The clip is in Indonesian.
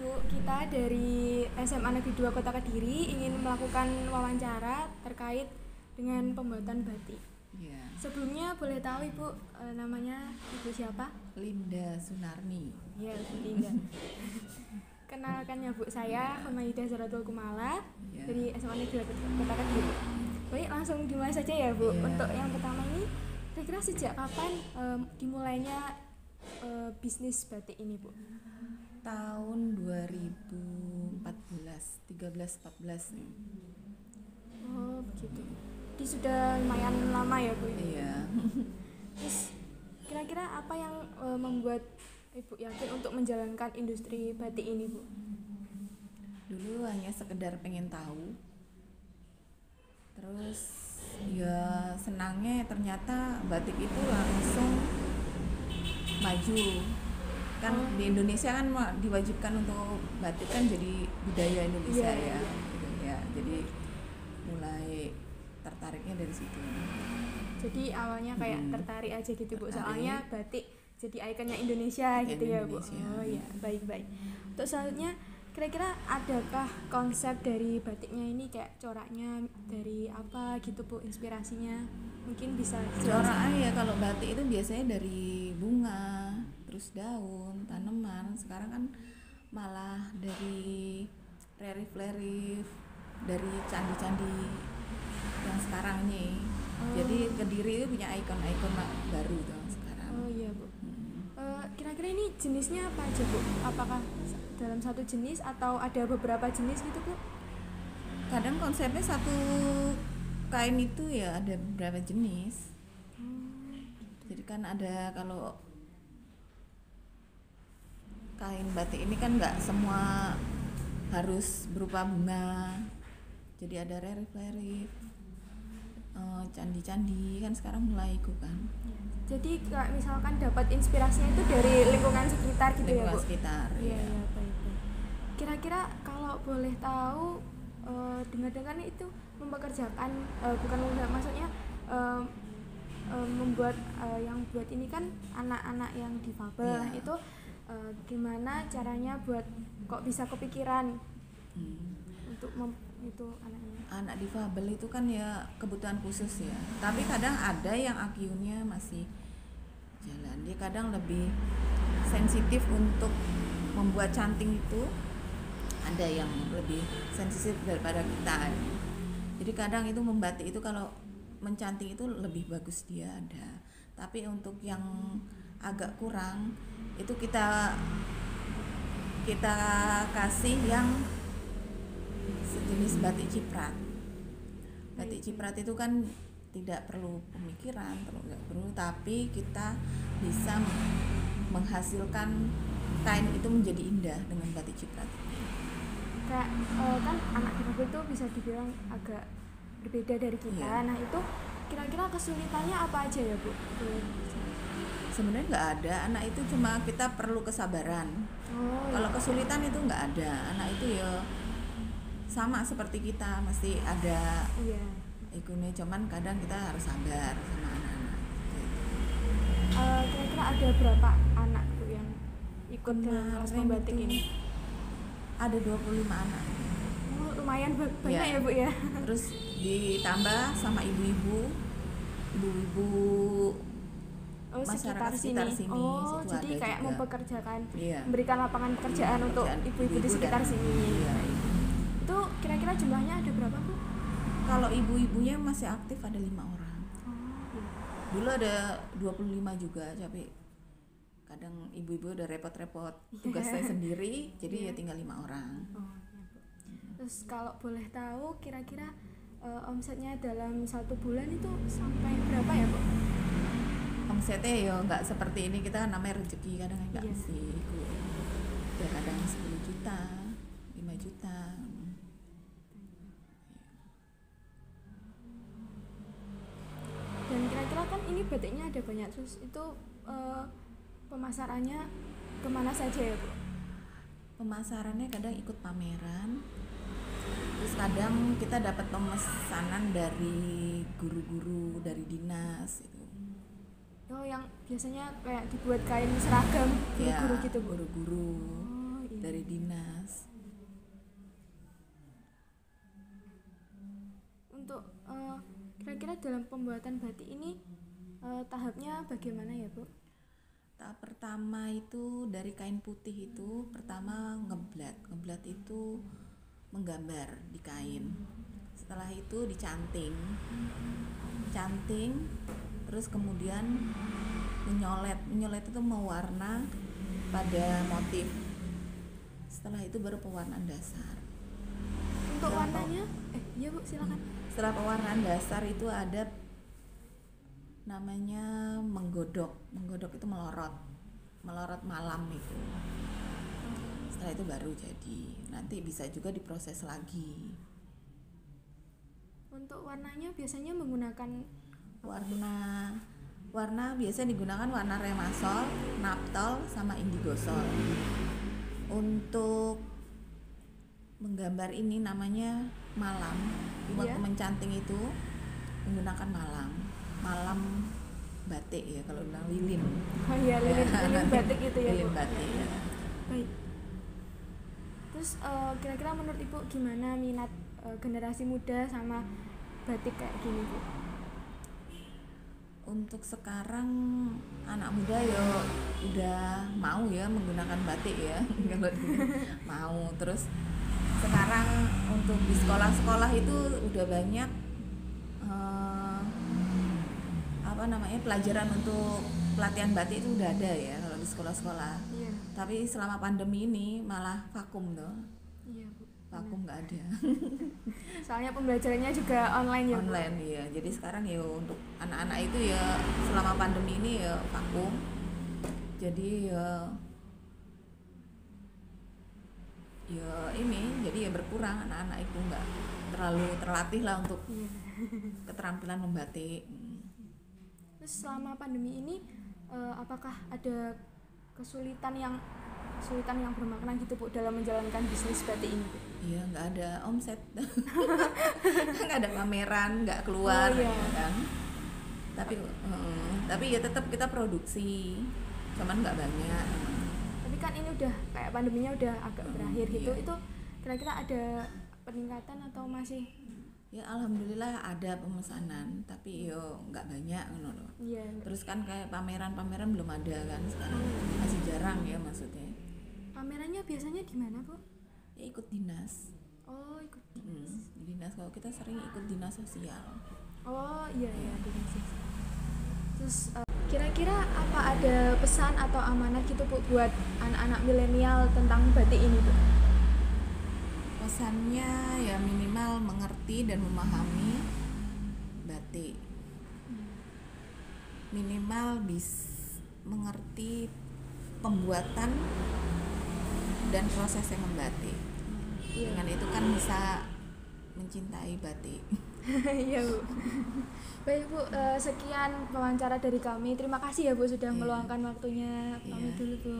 Bu, kita dari SMA Negeri 2 Kota Kediri ingin melakukan wawancara terkait dengan pembuatan batik. Ya, Sebelumnya boleh tahu Ibu namanya Ibu siapa? Linda Sunarni. Ya, Bu Linda. Kenalkan ya Bu, saya Humaydah Zaratul Kumala Ya. dari SMA Negeri 2 Kota Kediri. Baik, langsung dimulai saja ya Bu. Ya. Untuk yang pertama ini, kira-kira sejak kapan dimulainya bisnis batik ini Bu? Tahun 2014, 13-14 nih. Oh begitu. Jadi sudah lumayan lama ya Bu? Iya. Terus kira-kira apa yang membuat Ibu yakin untuk menjalankan industri batik ini Bu? Dulu hanya sekedar pengen tahu. Terus ya senangnya ternyata batik itu langsung maju. Kan di Indonesia kan diwajibkan untuk batik kan jadi budaya Indonesia Iya, ya. iya. Gitu ya. Jadi mulai tertariknya dari situ. Jadi awalnya kayak tertarik aja gitu Bu, Tertarik. soalnya batik jadi ikonnya Indonesia gitu ya Bu. Indonesia. Oh iya, baik-baik. Untuk selanjutnya, kira-kira adakah konsep dari batiknya ini kayak coraknya dari apa gitu Bu, inspirasinya? Mungkin bisa Corak ya kalau batik itu biasanya dari bunga, terus daun, tanaman. Sekarang kan malah dari relief-relief, dari candi-candi yang sekarang ini. Jadi Kediri itu punya ikon-ikon baru tuh sekarang. Oh iya Bu. Kira-kira ini jenisnya apa aja Bu? Apakah dalam satu jenis atau ada beberapa jenis gitu Bu? Kadang konsepnya satu kain itu ya ada beberapa jenis. Jadi kan ada kalau kain batik ini kan nggak semua harus berupa bunga. Jadi ada relief-relief, candi-candi kan sekarang mulai ikut kan. Jadi kayak misalkan dapat inspirasinya itu dari lingkungan sekitar gitu ya Lingkungan Bu? sekitar. Iya, Ya. iya, baik-baik. Kira-kira kalau boleh tahu, dengar-dengar itu mempekerjakan, bukan maksudnya membuat yang buat ini kan anak-anak yang difabel. Iya. Itu gimana caranya buat kok bisa kepikiran untuk itu anaknya? Anak difabel itu kan ya kebutuhan khusus ya. Tapi kadang ada yang IQ-nya masih jalan. Dia kadang lebih sensitif untuk membuat canting itu. Ada yang lebih sensitif daripada kita. Jadi kadang itu membatik itu kalau mencanting itu lebih bagus dia ada. Tapi untuk yang agak kurang itu kita kasih yang sejenis batik ciprat. Batik ciprat itu kan tidak perlu pemikiran, nggak perlu, tapi kita bisa menghasilkan kain itu menjadi indah dengan batik ciprat. Kayak kan anak difabel itu bisa dibilang agak berbeda dari kita. Iya. Nah itu kira-kira kesulitannya apa aja ya Bu? Sebenarnya nggak ada, anak itu cuma kita perlu kesabaran. Kalau kesulitan itu nggak ada, anak itu ya sama seperti kita, mesti ada Iya. ikunnya, cuman kadang kita harus sabar sama anak-anak. Kira-kira ada berapa anak Bu yang ikut dalam kelas Kemarin membatik itu ini? Ada 25 anak. Oh, lumayan banyak Iya. ya Bu ya. Terus ditambah sama ibu-ibu masyarakat sekitar sini. Oh, Situ jadi ada kayak juga. mempekerjakan, Iya. memberikan lapangan pekerjaan untuk Pekerjaan ibu-ibu di ibu-ibu sekitar dan- sini. Iya. Itu kira-kira jumlahnya ada berapa Bu? Kalau ibu-ibunya masih aktif ada 5 orang. Oh, Dulu ada 25 juga, tapi kadang ibu-ibu udah repot-repot tugasnya sendiri, jadi ya tinggal 5 orang. Oh, iya Bu. Terus kalau boleh tahu kira-kira omsetnya dalam satu bulan itu sampai berapa ya Bu? Omsetnya ya nggak seperti ini, kita namanya rezeki, kadang nggak Iya. mesti ikut. Ya kadang 10 juta, 5 juta. Dan kira-kira kan ini batiknya ada banyak, terus itu pemasarannya kemana saja ya Bu? Pemasarannya kadang ikut pameran, terus kadang kita dapat pemesanan dari guru-guru, dari dinas itu. Oh, yang biasanya kayak dibuat kain seragam guru-guru Ya, gitu Bu? guru-guru. Oh iya. dari dinas. Untuk kira-kira dalam pembuatan batik ini tahapnya bagaimana ya Bu? Tahap pertama itu dari kain putih itu pertama ngeblat. Ngeblat itu menggambar di kain. Setelah itu dicanting. Canting terus kemudian menyolet. Menyolet itu mewarna pada motif. Setelah itu baru pewarnaan dasar. Untuk warnanya iya Bu, silakan. Setelah pewarnaan dasar itu ada namanya menggodok. Menggodok itu melorot malam itu. Setelah itu baru jadi. Nanti bisa juga diproses lagi. Untuk warnanya biasanya menggunakan warna biasa digunakan warna remasol, naptol, sama indigosol. Untuk menggambar ini namanya malam. Waktu mencanting itu menggunakan malam batik ya, kalau bilang lilin. Oh iya, lilin batik itu ya lilin Bu. batik ya. Baik. Terus kira-kira menurut Ibu gimana minat generasi muda sama batik kayak gini Bu? Untuk sekarang anak muda ya udah mau ya menggunakan batik ya. Kalau mau. Terus sekarang untuk di sekolah-sekolah itu udah banyak pelajaran untuk pelatihan batik itu udah ada ya kalau di sekolah-sekolah. Iya. Tapi selama pandemi ini malah vakum tuh. Iya Bu. Vakum nggak ada. Soalnya pembelajarannya juga online ya Bu. Online ya. Jadi sekarang ya untuk anak-anak itu ya selama pandemi ini ya vakum. Jadi jadi berkurang anak-anak itu, nggak terlalu terlatih lah untuk keterampilan membatik. Terus selama pandemi ini apakah ada kesulitan yang bermakna gitu Bu dalam menjalankan bisnis batik ini Bu? Iya, nggak ada omset. Nggak ada pameran, nggak keluar kan. Tapi ya tetap kita produksi, cuman nggak banyak. Tapi kan ini udah kayak pandeminya udah agak berakhir gitu. Itu kira-kira ada peningkatan atau masih? Ya alhamdulillah ada pemesanan, tapi yo nggak banyak loh. Iya. Terus kan kayak pameran belum ada kan sekarang, masih jarang ya maksudnya. Pamerannya biasanya di mana Bu? Ya ikut dinas. Oh ikut dinas. Dinas, kalau kita sering ikut dinas sosial. Oh iya dinas sosial. Terus kira-kira apa ada pesan atau amanat gitu Bu buat anak-anak milenial tentang batik ini Bu? Pesannya ya minimal mengerti dan memahami batik. Minimal mengerti pembuatan dan proses yang membatik. Dengan itu kan bisa mencintai batik. Iya Bu. Baik Bu, sekian wawancara dari kami. Terima kasih ya Bu sudah meluangkan waktunya. Pamit dulu Bu.